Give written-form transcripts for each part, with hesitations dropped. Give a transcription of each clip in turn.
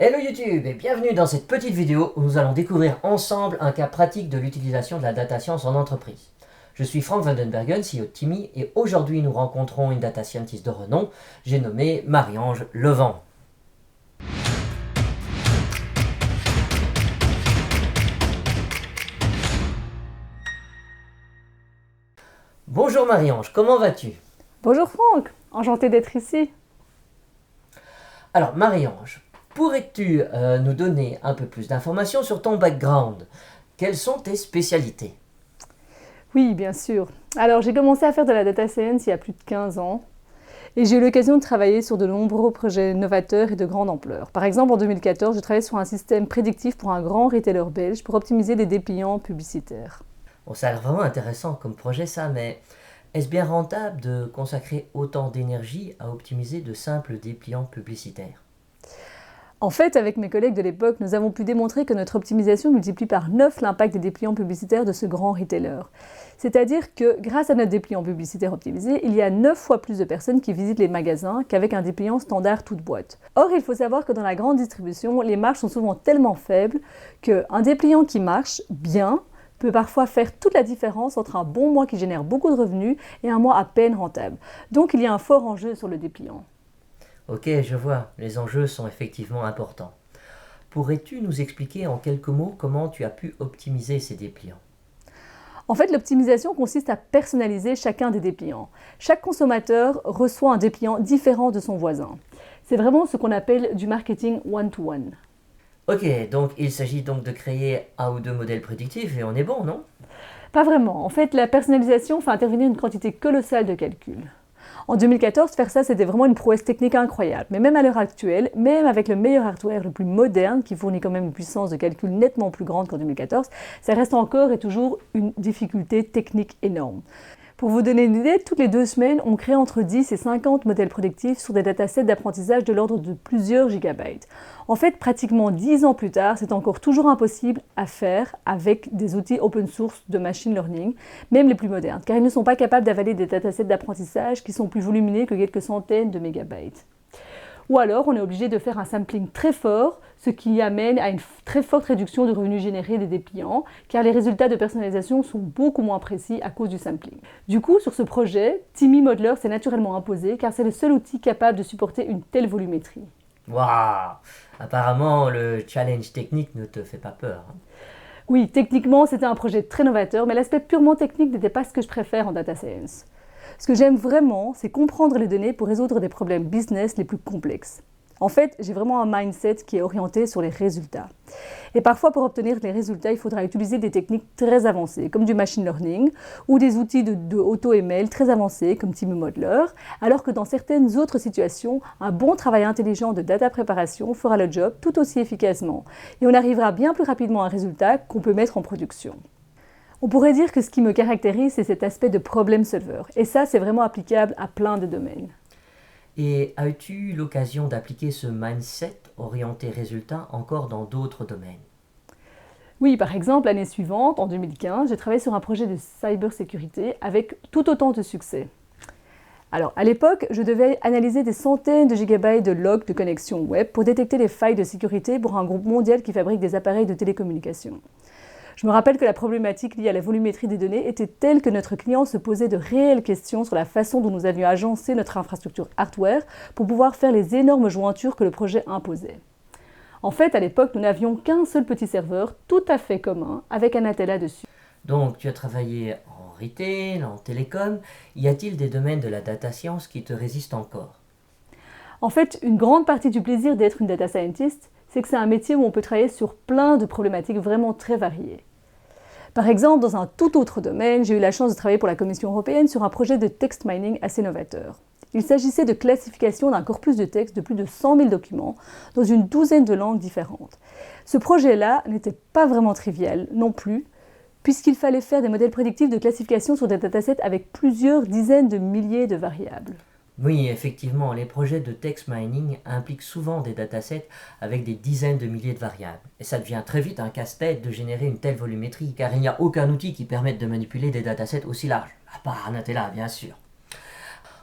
Hello YouTube et bienvenue dans cette petite vidéo où nous allons découvrir ensemble un cas pratique de l'utilisation de la data science en entreprise. Je suis Frank Vandenbergen, CEO de Timmy, et aujourd'hui nous rencontrons une data scientist de renom, j'ai nommé Marie-Ange Levent. Bonjour Marie-Ange, comment vas-tu? Bonjour Franck, enchanté d'être ici. Alors Marie-Ange, pourrais-tu nous donner un peu plus d'informations sur ton background? Quelles sont tes spécialités? Oui, bien sûr. Alors j'ai commencé à faire de la data science il y a plus de 15 ans et j'ai eu l'occasion de travailler sur de nombreux projets novateurs et de grande ampleur. Par exemple, en 2014, je travaillais sur un système prédictif pour un grand retailer belge pour optimiser des dépliants publicitaires. Bon, ça a l'air vraiment intéressant comme projet ça, mais est-ce bien rentable de consacrer autant d'énergie à optimiser de simples dépliants publicitaires? En fait, avec mes collègues de l'époque, nous avons pu démontrer que notre optimisation multiplie par 9 l'impact des dépliants publicitaires de ce grand retailer. C'est-à-dire que grâce à notre dépliant publicitaire optimisé, il y a 9 fois plus de personnes qui visitent les magasins qu'avec un dépliant standard toute boîte. Or, il faut savoir que dans la grande distribution, les marges sont souvent tellement faibles qu'un dépliant qui marche bien peut parfois faire toute la différence entre un bon mois qui génère beaucoup de revenus et un mois à peine rentable. Donc il y a un fort enjeu sur le dépliant. Ok, je vois, les enjeux sont effectivement importants. Pourrais-tu nous expliquer en quelques mots comment tu as pu optimiser ces dépliants? En fait, l'optimisation consiste à personnaliser chacun des dépliants. Chaque consommateur reçoit un dépliant différent de son voisin. C'est vraiment ce qu'on appelle du marketing one-to-one. Ok, donc il s'agit donc de créer un ou deux modèles prédictifs et on est bon, non? Pas vraiment. En fait, la personnalisation fait intervenir une quantité colossale de calculs. En 2014, faire ça, c'était vraiment une prouesse technique incroyable. Mais même à l'heure actuelle, même avec le meilleur hardware le plus moderne, qui fournit quand même une puissance de calcul nettement plus grande qu'en 2014, ça reste encore et toujours une difficulté technique énorme. Pour vous donner une idée, toutes les 2 semaines, on crée entre 10 et 50 modèles prédictifs sur des datasets d'apprentissage de l'ordre de plusieurs gigabytes. En fait, pratiquement 10 ans plus tard, c'est encore toujours impossible à faire avec des outils open source de machine learning, même les plus modernes, car ils ne sont pas capables d'avaler des datasets d'apprentissage qui sont plus volumineux que quelques centaines de mégabytes. Ou alors, on est obligé de faire un sampling très fort, ce qui amène à une très forte réduction de revenus générés des dépliants, car les résultats de personnalisation sont beaucoup moins précis à cause du sampling. Du coup, sur ce projet, Timmy Modeler s'est naturellement imposé, car c'est le seul outil capable de supporter une telle volumétrie. Waouh! Apparemment, le challenge technique ne te fait pas peur, hein. Oui, techniquement, c'était un projet très novateur, mais l'aspect purement technique n'était pas ce que je préfère en data science. Ce que j'aime vraiment, c'est comprendre les données pour résoudre des problèmes business les plus complexes. En fait, j'ai vraiment un mindset qui est orienté sur les résultats. Et parfois, pour obtenir les résultats, il faudra utiliser des techniques très avancées, comme du machine learning, ou des outils de auto-ML très avancés, comme Timmy Modeler, alors que dans certaines autres situations, un bon travail intelligent de data préparation fera le job tout aussi efficacement. Et on arrivera bien plus rapidement à un résultat qu'on peut mettre en production. On pourrait dire que ce qui me caractérise, c'est cet aspect de problem solver. Et ça, c'est vraiment applicable à plein de domaines. Et as-tu eu l'occasion d'appliquer ce mindset orienté résultat encore dans d'autres domaines? Oui, par exemple, l'année suivante, en 2015, j'ai travaillé sur un projet de cybersécurité avec tout autant de succès. Alors, à l'époque, je devais analyser des centaines de gigabytes de logs de connexion web pour détecter les failles de sécurité pour un groupe mondial qui fabrique des appareils de télécommunication. Je me rappelle que la problématique liée à la volumétrie des données était telle que notre client se posait de réelles questions sur la façon dont nous avions agencé notre infrastructure hardware pour pouvoir faire les énormes jointures que le projet imposait. En fait, à l'époque, nous n'avions qu'un seul petit serveur, tout à fait commun, avec un Atella dessus. Donc, tu as travaillé en retail, en télécom. Y a-t-il des domaines de la data science qui te résistent encore? En fait, une grande partie du plaisir d'être une data scientist, c'est que c'est un métier où on peut travailler sur plein de problématiques vraiment très variées. Par exemple, dans un tout autre domaine, j'ai eu la chance de travailler pour la Commission européenne sur un projet de text mining assez novateur. Il s'agissait de classification d'un corpus de texte de plus de 100 000 documents dans une douzaine de langues différentes. Ce projet-là n'était pas vraiment trivial non plus, puisqu'il fallait faire des modèles prédictifs de classification sur des datasets avec plusieurs dizaines de milliers de variables. Oui, effectivement, les projets de text mining impliquent souvent des datasets avec des dizaines de milliers de variables. Et ça devient très vite un casse-tête de générer une telle volumétrie, car il n'y a aucun outil qui permette de manipuler des datasets aussi larges, à part Natella, bien sûr.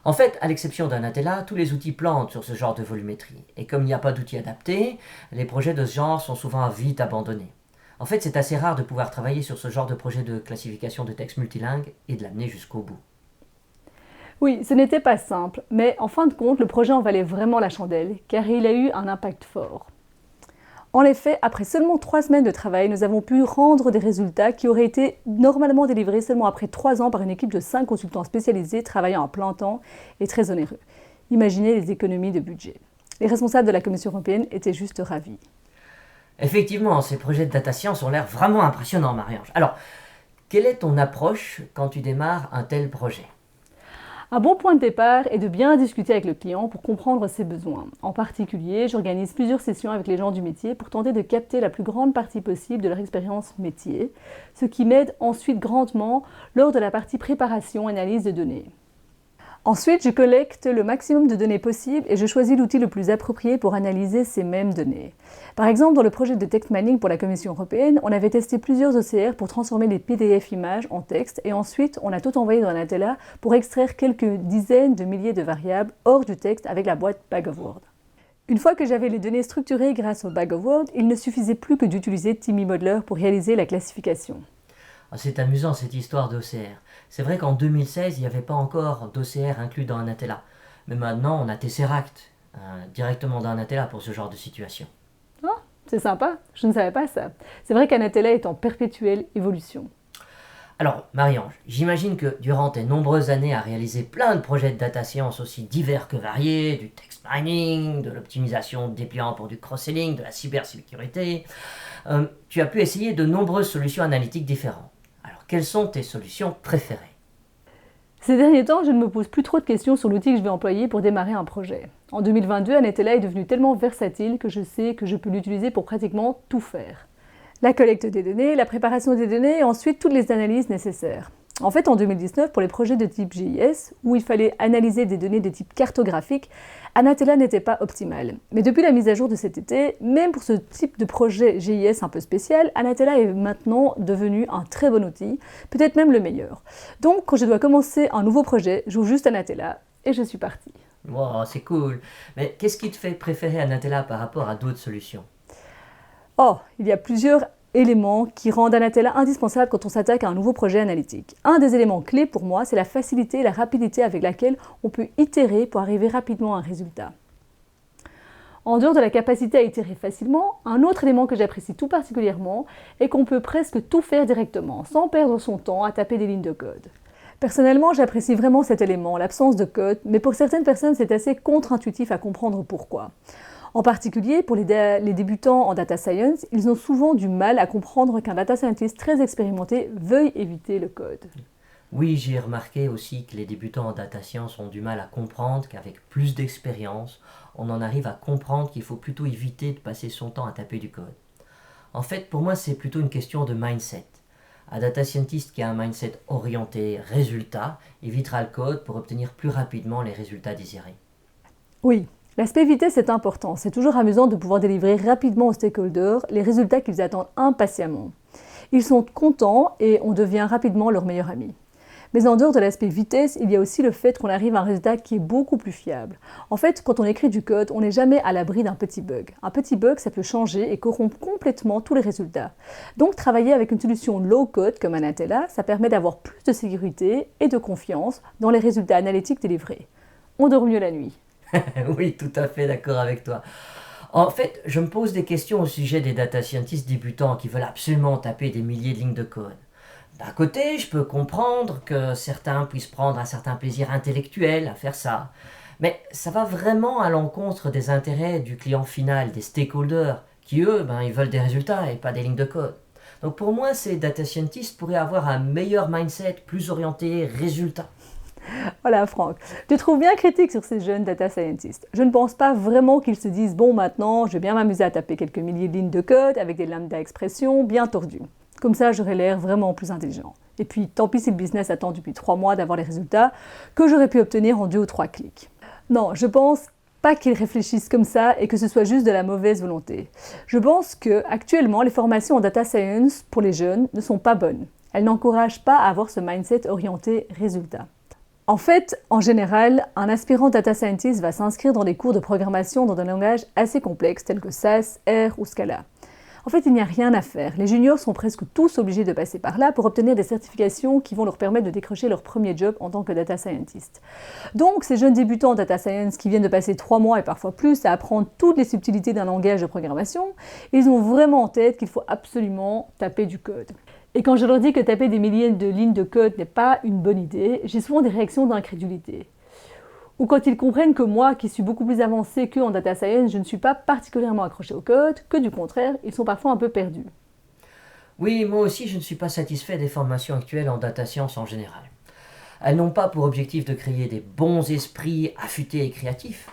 En fait, à l'exception d'Anatella, tous les outils plantent sur ce genre de volumétrie. Et comme il n'y a pas d'outils adaptés, les projets de ce genre sont souvent vite abandonnés. En fait, c'est assez rare de pouvoir travailler sur ce genre de projet de classification de texte multilingue et de l'amener jusqu'au bout. Oui, ce n'était pas simple, mais en fin de compte, le projet en valait vraiment la chandelle, car il a eu un impact fort. En effet, après seulement 3 semaines de travail, nous avons pu rendre des résultats qui auraient été normalement délivrés seulement après 3 ans par une équipe de 5 consultants spécialisés travaillant à plein temps et très onéreux. Imaginez les économies de budget. Les responsables de la Commission européenne étaient juste ravis. Effectivement, ces projets de data science ont l'air vraiment impressionnants, Marie-Ange. Alors, quelle est ton approche quand tu démarres un tel projet ? Un bon point de départ est de bien discuter avec le client pour comprendre ses besoins. En particulier, j'organise plusieurs sessions avec les gens du métier pour tenter de capter la plus grande partie possible de leur expérience métier, ce qui m'aide ensuite grandement lors de la partie préparation et analyse de données. Ensuite, je collecte le maximum de données possibles et je choisis l'outil le plus approprié pour analyser ces mêmes données. Par exemple, dans le projet de text mining pour la Commission européenne, on avait testé plusieurs OCR pour transformer les PDF images en texte et ensuite on a tout envoyé dans Anatella pour extraire quelques dizaines de milliers de variables hors du texte avec la boîte Bag of Words. Une fois que j'avais les données structurées grâce au Bag of Words, il ne suffisait plus que d'utiliser Timmy Modeler pour réaliser la classification. C'est amusant cette histoire d'OCR. C'est vrai qu'en 2016, il n'y avait pas encore d'OCR inclus dans Anatella. Mais maintenant, on a Tesseract directement dans Anatella pour ce genre de situation. Oh, c'est sympa, je ne savais pas ça. C'est vrai qu'Anatella est en perpétuelle évolution. Alors, Marie-Ange, j'imagine que durant tes nombreuses années à réaliser plein de projets de data science aussi divers que variés, du text mining, de l'optimisation de dépliants pour du cross-selling, de la cybersécurité, tu as pu essayer de nombreuses solutions analytiques différentes. Alors, quelles sont tes solutions préférées ? Ces derniers temps, je ne me pose plus trop de questions sur l'outil que je vais employer pour démarrer un projet. En 2022, Anatella est devenue tellement versatile que je sais que je peux l'utiliser pour pratiquement tout faire. La collecte des données, la préparation des données et ensuite toutes les analyses nécessaires. En fait, en 2019, pour les projets de type GIS, où il fallait analyser des données de type cartographique, Anatella n'était pas optimal. Mais depuis la mise à jour de cet été, même pour ce type de projet GIS un peu spécial, Anatella est maintenant devenu un très bon outil, peut-être même le meilleur. Donc, quand je dois commencer un nouveau projet, j'ouvre juste Anatella et je suis partie. Wow, c'est cool. Mais qu'est-ce qui te fait préférer Anatella par rapport à d'autres solutions ? Oh, il y a plusieurs éléments qui rendent Anatella indispensable quand on s'attaque à un nouveau projet analytique. Un des éléments clés pour moi, c'est la facilité et la rapidité avec laquelle on peut itérer pour arriver rapidement à un résultat. En dehors de la capacité à itérer facilement, un autre élément que j'apprécie tout particulièrement est qu'on peut presque tout faire directement, sans perdre son temps à taper des lignes de code. Personnellement, j'apprécie vraiment cet élément, l'absence de code, mais pour certaines personnes, c'est assez contre-intuitif à comprendre pourquoi. En particulier, pour les débutants en data science, ils ont souvent du mal à comprendre qu'un data scientist très expérimenté veuille éviter le code. Oui, j'ai remarqué aussi que les débutants en data science ont du mal à comprendre qu'avec plus d'expérience, on en arrive à comprendre qu'il faut plutôt éviter de passer son temps à taper du code. En fait, pour moi, c'est plutôt une question de mindset. Un data scientist qui a un mindset orienté résultat évitera le code pour obtenir plus rapidement les résultats désirés. Oui. L'aspect vitesse est important. C'est toujours amusant de pouvoir délivrer rapidement aux stakeholders les résultats qu'ils attendent impatiemment. Ils sont contents et on devient rapidement leur meilleur ami. Mais en dehors de l'aspect vitesse, il y a aussi le fait qu'on arrive à un résultat qui est beaucoup plus fiable. En fait, quand on écrit du code, on n'est jamais à l'abri d'un petit bug. Un petit bug, ça peut changer et corrompre complètement tous les résultats. Donc, travailler avec une solution low-code comme Anatella, ça permet d'avoir plus de sécurité et de confiance dans les résultats analytiques délivrés. On dort mieux la nuit. Oui, tout à fait d'accord avec toi. En fait, je me pose des questions au sujet des data scientists débutants qui veulent absolument taper des milliers de lignes de code. D'un côté, je peux comprendre que certains puissent prendre un certain plaisir intellectuel à faire ça. Mais ça va vraiment à l'encontre des intérêts du client final, des stakeholders, qui eux, ils veulent des résultats et pas des lignes de code. Donc pour moi, ces data scientists pourraient avoir un meilleur mindset, plus orienté résultat. Voilà Franck, tu trouves bien critique sur ces jeunes data scientists. Je ne pense pas vraiment qu'ils se disent « bon maintenant, je vais bien m'amuser à taper quelques milliers de lignes de code avec des lambda expressions bien tordues. Comme ça, j'aurai l'air vraiment plus intelligent. Et puis, tant pis si le business attend depuis 3 mois d'avoir les résultats que j'aurais pu obtenir en 2 ou 3 clics. » Non, je pense pas qu'ils réfléchissent comme ça et que ce soit juste de la mauvaise volonté. Je pense que actuellement, les formations en data science pour les jeunes ne sont pas bonnes. Elles n'encouragent pas à avoir ce mindset orienté résultat. En fait, en général, un aspirant data scientist va s'inscrire dans des cours de programmation dans un langage assez complexe tels que SAS, R ou Scala. En fait, il n'y a rien à faire. Les juniors sont presque tous obligés de passer par là pour obtenir des certifications qui vont leur permettre de décrocher leur premier job en tant que data scientist. Donc, ces jeunes débutants en data science qui viennent de passer 3 mois et parfois plus à apprendre toutes les subtilités d'un langage de programmation, ils ont vraiment en tête qu'il faut absolument taper du code. Et quand je leur dis que taper des milliers de lignes de code n'est pas une bonne idée, j'ai souvent des réactions d'incrédulité. Ou quand ils comprennent que moi, qui suis beaucoup plus avancée qu'eux en data science, je ne suis pas particulièrement accrochée au code, que du contraire, ils sont parfois un peu perdus. Oui, moi aussi je ne suis pas satisfait des formations actuelles en data science en général. Elles n'ont pas pour objectif de créer des bons esprits affûtés et créatifs.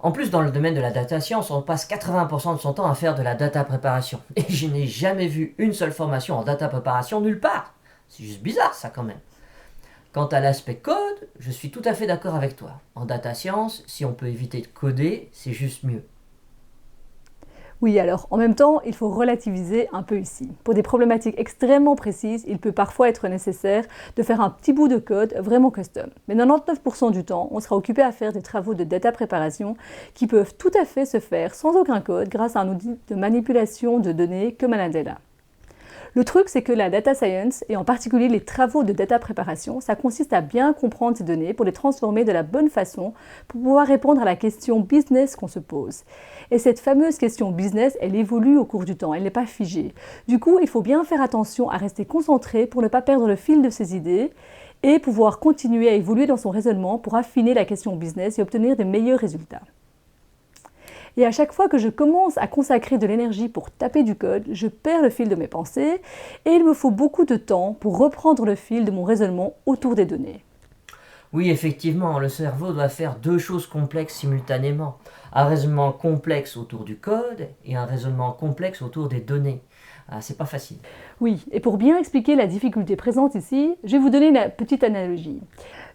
En plus, dans le domaine de la data science, on passe 80% de son temps à faire de la data préparation. Et je n'ai jamais vu une seule formation en data préparation nulle part. C'est juste bizarre ça quand même. Quant à l'aspect code, je suis tout à fait d'accord avec toi. En data science, si on peut éviter de coder, c'est juste mieux. Oui, alors, en même temps, il faut relativiser un peu ici. Pour des problématiques extrêmement précises, il peut parfois être nécessaire de faire un petit bout de code vraiment custom. Mais 99% du temps, on sera occupé à faire des travaux de data préparation qui peuvent tout à fait se faire sans aucun code grâce à un outil de manipulation de données comme Anatella. Le truc, c'est que la data science, et en particulier les travaux de data préparation, ça consiste à bien comprendre ces données pour les transformer de la bonne façon pour pouvoir répondre à la question business qu'on se pose. Et cette fameuse question business, elle évolue au cours du temps, elle n'est pas figée. Du coup, il faut bien faire attention à rester concentré pour ne pas perdre le fil de ses idées et pouvoir continuer à évoluer dans son raisonnement pour affiner la question business et obtenir des meilleurs résultats. Et à chaque fois que je commence à consacrer de l'énergie pour taper du code, je perds le fil de mes pensées et il me faut beaucoup de temps pour reprendre le fil de mon raisonnement autour des données. Oui, effectivement, le cerveau doit faire deux choses complexes simultanément. Un raisonnement complexe autour du code et un raisonnement complexe autour des données. C'est pas facile. Oui, et pour bien expliquer la difficulté présente ici, je vais vous donner une petite analogie.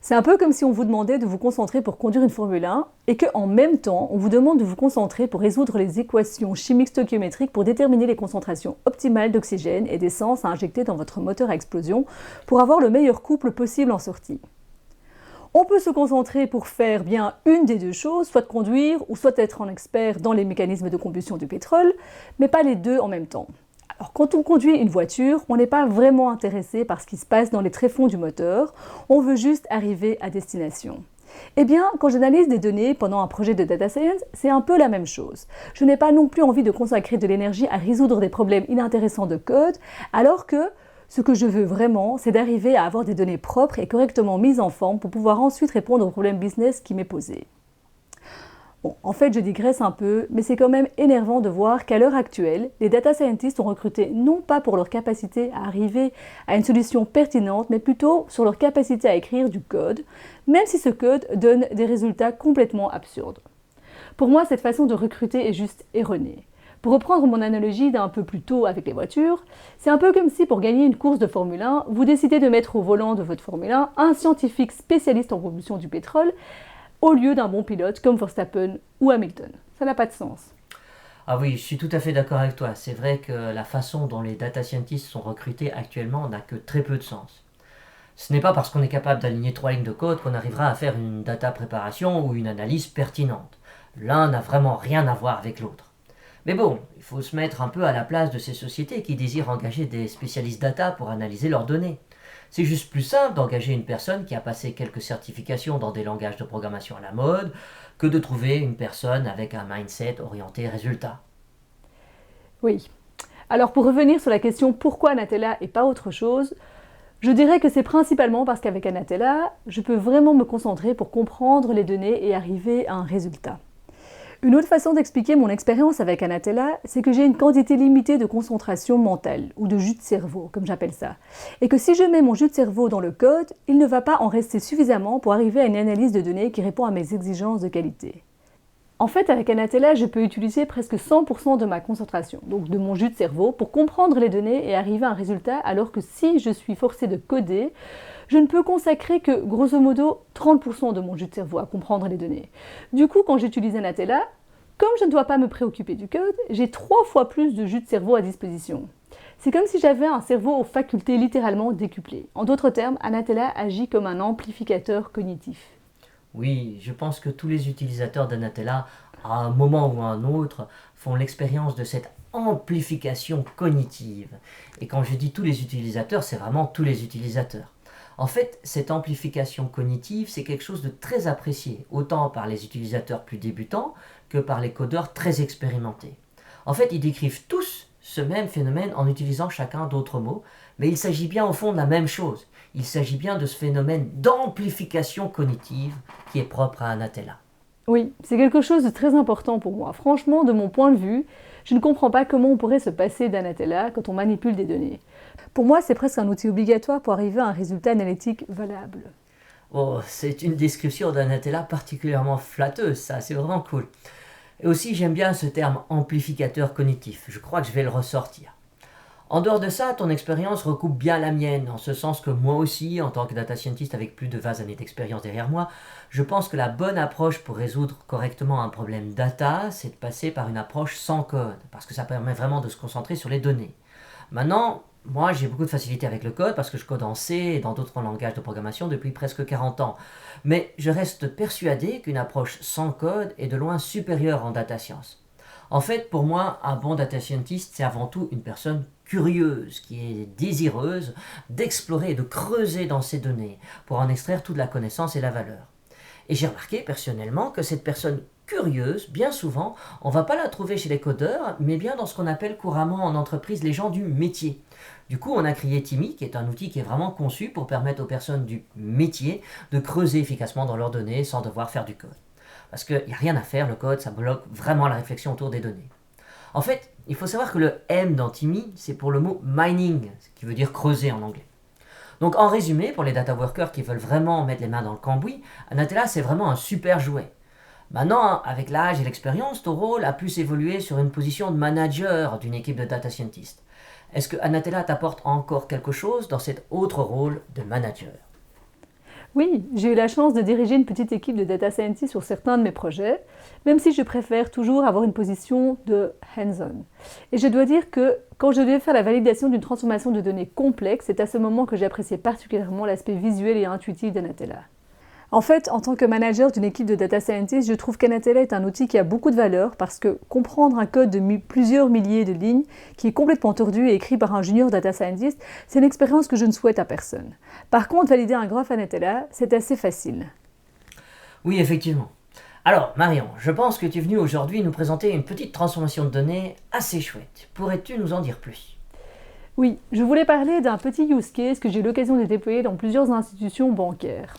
C'est un peu comme si on vous demandait de vous concentrer pour conduire une Formule 1 et qu'en même temps, on vous demande de vous concentrer pour résoudre les équations chimiques stoichiométriques pour déterminer les concentrations optimales d'oxygène et d'essence à injecter dans votre moteur à explosion pour avoir le meilleur couple possible en sortie. On peut se concentrer pour faire bien une des deux choses, soit conduire ou soit être un expert dans les mécanismes de combustion du pétrole, mais pas les deux en même temps. Alors, quand on conduit une voiture, on n'est pas vraiment intéressé par ce qui se passe dans les tréfonds du moteur, on veut juste arriver à destination. Eh bien, quand j'analyse des données pendant un projet de data science, c'est un peu la même chose. Je n'ai pas non plus envie de consacrer de l'énergie à résoudre des problèmes inintéressants de code, alors que ce que je veux vraiment, c'est d'arriver à avoir des données propres et correctement mises en forme pour pouvoir ensuite répondre au problème business qui m'est posé. Bon, en fait, je digresse un peu, mais c'est quand même énervant de voir qu'à l'heure actuelle, les data scientists sont recrutés non pas pour leur capacité à arriver à une solution pertinente, mais plutôt sur leur capacité à écrire du code, même si ce code donne des résultats complètement absurdes. Pour moi, cette façon de recruter est juste erronée. Pour reprendre mon analogie d'un peu plus tôt avec les voitures, c'est un peu comme si pour gagner une course de Formule 1, vous décidez de mettre au volant de votre Formule 1 un scientifique spécialiste en combustion du pétrole, au lieu d'un bon pilote comme Verstappen ou Hamilton. Ça n'a pas de sens. Ah oui, je suis tout à fait d'accord avec toi. C'est vrai que la façon dont les data scientists sont recrutés actuellement n'a que très peu de sens. Ce n'est pas parce qu'on est capable d'aligner 3 lignes de code qu'on arrivera à faire une data préparation ou une analyse pertinente. L'un n'a vraiment rien à voir avec l'autre. Mais bon, il faut se mettre un peu à la place de ces sociétés qui désirent engager des spécialistes data pour analyser leurs données. C'est juste plus simple d'engager une personne qui a passé quelques certifications dans des langages de programmation à la mode que de trouver une personne avec un mindset orienté résultat. Oui. Alors pour revenir sur la question pourquoi Anatella et pas autre chose, je dirais que c'est principalement parce qu'avec Anatella, je peux vraiment me concentrer pour comprendre les données et arriver à un résultat. Une autre façon d'expliquer mon expérience avec Anatella, c'est que j'ai une quantité limitée de concentration mentale, ou de jus de cerveau, comme j'appelle ça. Et que si je mets mon jus de cerveau dans le code, il ne va pas en rester suffisamment pour arriver à une analyse de données qui répond à mes exigences de qualité. En fait, avec Anatella, je peux utiliser presque 100% de ma concentration, donc de mon jus de cerveau, pour comprendre les données et arriver à un résultat, alors que si je suis forcée de coder, je ne peux consacrer que, grosso modo, 30% de mon jus de cerveau à comprendre les données. Du coup, quand j'utilise Anatella, comme je ne dois pas me préoccuper du code, j'ai 3 fois plus de jus de cerveau à disposition. C'est comme si j'avais un cerveau aux facultés littéralement décuplées. En d'autres termes, Anatella agit comme un amplificateur cognitif. Oui, je pense que tous les utilisateurs d'Anatella, à un moment ou à un autre, font l'expérience de cette amplification cognitive. Et quand je dis tous les utilisateurs, c'est vraiment tous les utilisateurs. En fait, cette amplification cognitive, c'est quelque chose de très apprécié, autant par les utilisateurs plus débutants que par les codeurs très expérimentés. En fait, ils décrivent tous ce même phénomène en utilisant chacun d'autres mots, mais il s'agit bien au fond de la même chose. Il s'agit bien de ce phénomène d'amplification cognitive qui est propre à Anatella. Oui, c'est quelque chose de très important pour moi. Franchement, de mon point de vue, je ne comprends pas comment on pourrait se passer d'Anatella quand on manipule des données. Pour moi, c'est presque un outil obligatoire pour arriver à un résultat analytique valable. Oh, c'est une description d'Anatella particulièrement flatteuse, ça, c'est vraiment cool. Et aussi, j'aime bien ce terme amplificateur cognitif. Je crois que je vais le ressortir. En dehors de ça, ton expérience recoupe bien la mienne, en ce sens que moi aussi, en tant que data scientist avec plus de 20 années d'expérience derrière moi, je pense que la bonne approche pour résoudre correctement un problème data, c'est de passer par une approche sans code, parce que ça permet vraiment de se concentrer sur les données. Maintenant, moi j'ai beaucoup de facilité avec le code, parce que je code en C et dans d'autres langages de programmation depuis presque 40 ans. Mais je reste persuadé qu'une approche sans code est de loin supérieure en data science. En fait, pour moi, un bon data scientist, c'est avant tout une personne curieuse, qui est désireuse d'explorer et de creuser dans ses données pour en extraire toute la connaissance et la valeur. Et j'ai remarqué personnellement que cette personne curieuse, bien souvent, on ne va pas la trouver chez les codeurs, mais bien dans ce qu'on appelle couramment en entreprise les gens du métier. Du coup, on a créé Timmy, qui est un outil qui est vraiment conçu pour permettre aux personnes du métier de creuser efficacement dans leurs données sans devoir faire du code. Parce qu'il n'y a rien à faire, le code, ça bloque vraiment la réflexion autour des données. En fait, il faut savoir que le M dans Timmy, c'est pour le mot mining, ce qui veut dire creuser en anglais. Donc en résumé, pour les data workers qui veulent vraiment mettre les mains dans le cambouis, Anatella c'est vraiment un super jouet. Maintenant, avec l'âge et l'expérience, ton rôle a plus évolué sur une position de manager d'une équipe de data scientists. Est-ce que Anatella t'apporte encore quelque chose dans cet autre rôle de manager ? Oui, j'ai eu la chance de diriger une petite équipe de data scientists sur certains de mes projets, même si je préfère toujours avoir une position de hands-on. Et je dois dire que quand je devais faire la validation d'une transformation de données complexe, c'est à ce moment que j'appréciais particulièrement l'aspect visuel et intuitif d'Anatella. En fait, en tant que manager d'une équipe de data scientists, je trouve qu'Anatella est un outil qui a beaucoup de valeur parce que comprendre un code de plusieurs milliers de lignes qui est complètement tordu et écrit par un junior data scientist, c'est une expérience que je ne souhaite à personne. Par contre, valider un graphe Anatella, c'est assez facile. Oui, effectivement. Alors, Marion, je pense que tu es venue aujourd'hui nous présenter une petite transformation de données assez chouette. Pourrais-tu nous en dire plus ? Oui, je voulais parler d'un petit use case que j'ai eu l'occasion de déployer dans plusieurs institutions bancaires.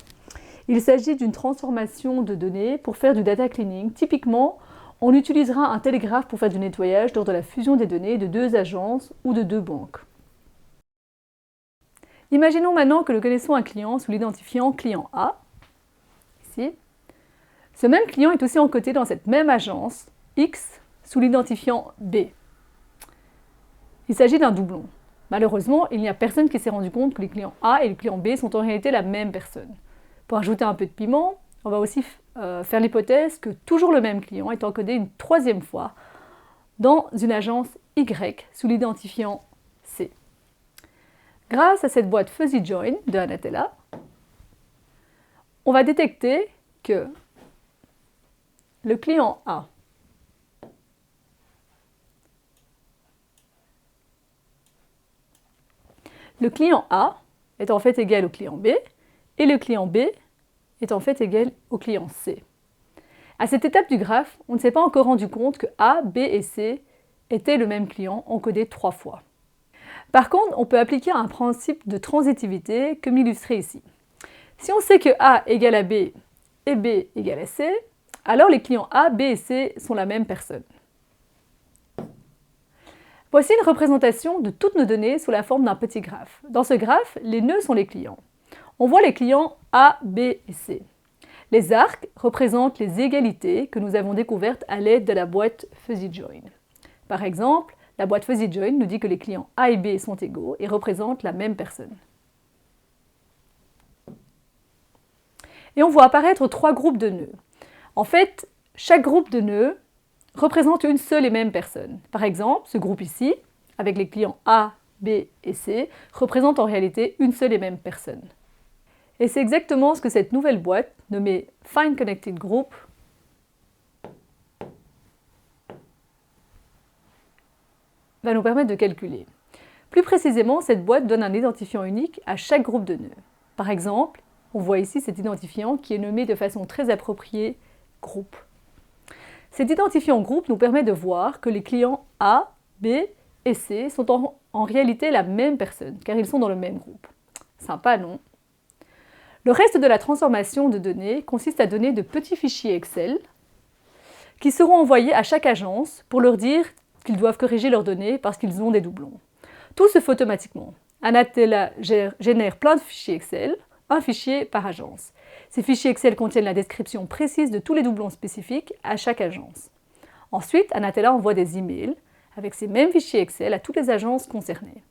Il s'agit d'une transformation de données pour faire du data cleaning. Typiquement, on utilisera un télégraphe pour faire du nettoyage lors de la fusion des données de deux agences ou de deux banques. Imaginons maintenant que nous connaissons un client sous l'identifiant client A, ici. Ce même client est aussi encodé dans cette même agence, X, sous l'identifiant B. Il s'agit d'un doublon. Malheureusement, il n'y a personne qui s'est rendu compte que les clients A et le client B sont en réalité la même personne. Pour ajouter un peu de piment, on va aussi faire l'hypothèse que toujours le même client est encodé une troisième fois dans une agence Y sous l'identifiant C. Grâce à cette boîte Fuzzy Join de Anatella, on va détecter que le client A est en fait égal au client B et le client B est en fait égal au client C. À cette étape du graphe, on ne s'est pas encore rendu compte que A, B et C étaient le même client encodé 3 fois. Par contre, on peut appliquer un principe de transitivité comme illustré ici. Si on sait que A égale à B et B égale à C, alors les clients A, B et C sont la même personne. Voici une représentation de toutes nos données sous la forme d'un petit graphe. Dans ce graphe, les nœuds sont les clients. On voit les clients A, B et C. Les arcs représentent les égalités que nous avons découvertes à l'aide de la boîte Fuzzy Join. Par exemple, la boîte Fuzzy Join nous dit que les clients A et B sont égaux et représentent la même personne. Et on voit apparaître 3 groupes de nœuds. En fait, chaque groupe de nœuds représente une seule et même personne. Par exemple, ce groupe ici, avec les clients A, B et C représentent en réalité une seule et même personne. Et c'est exactement ce que cette nouvelle boîte, nommée Find Connected Group, va nous permettre de calculer. Plus précisément, cette boîte donne un identifiant unique à chaque groupe de nœuds. Par exemple, on voit ici cet identifiant qui est nommé de façon très appropriée groupe. Cet identifiant groupe nous permet de voir que les clients A, B et C sont en réalité la même personne, car ils sont dans le même groupe. Sympa, non? Le reste de la transformation de données consiste à donner de petits fichiers Excel qui seront envoyés à chaque agence pour leur dire qu'ils doivent corriger leurs données parce qu'ils ont des doublons. Tout se fait automatiquement. Anatella génère plein de fichiers Excel, un fichier par agence. Ces fichiers Excel contiennent la description précise de tous les doublons spécifiques à chaque agence. Ensuite, Anatella envoie des emails avec ces mêmes fichiers Excel à toutes les agences concernées.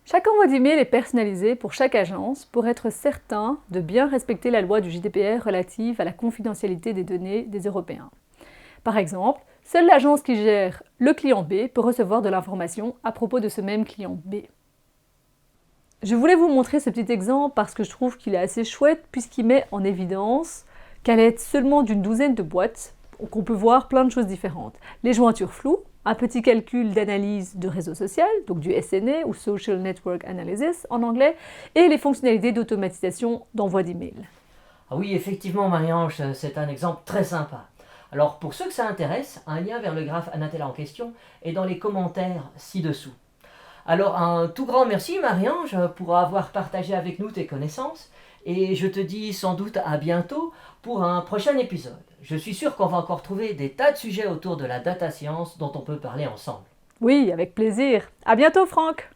Chaque envoi d'email est personnalisé pour chaque agence pour être certain de bien respecter la loi du GDPR relative à la confidentialité des données des Européens. Par exemple, seule l'agence qui gère le client B peut recevoir de l'information à propos de ce même client B. Je voulais vous montrer ce petit exemple parce que je trouve qu'il est assez chouette puisqu'il met en évidence qu'à l'aide seulement d'une douzaine de boîtes, qu'on peut voir plein de choses différentes. Les jointures floues, un petit calcul d'analyse de réseau social, donc du SNA ou Social Network Analysis en anglais, et les fonctionnalités d'automatisation d'envoi d'email. Ah oui, effectivement, Marie-Ange, c'est un exemple très sympa. Alors, pour ceux que ça intéresse, un lien vers le graphe Anatella en question est dans les commentaires ci-dessous. Alors, un tout grand merci, Marie-Ange, pour avoir partagé avec nous tes connaissances, et je te dis sans doute à bientôt pour un prochain épisode. Je suis sûr qu'on va encore trouver des tas de sujets autour de la data science dont on peut parler ensemble. Oui, avec plaisir. À bientôt, Franck!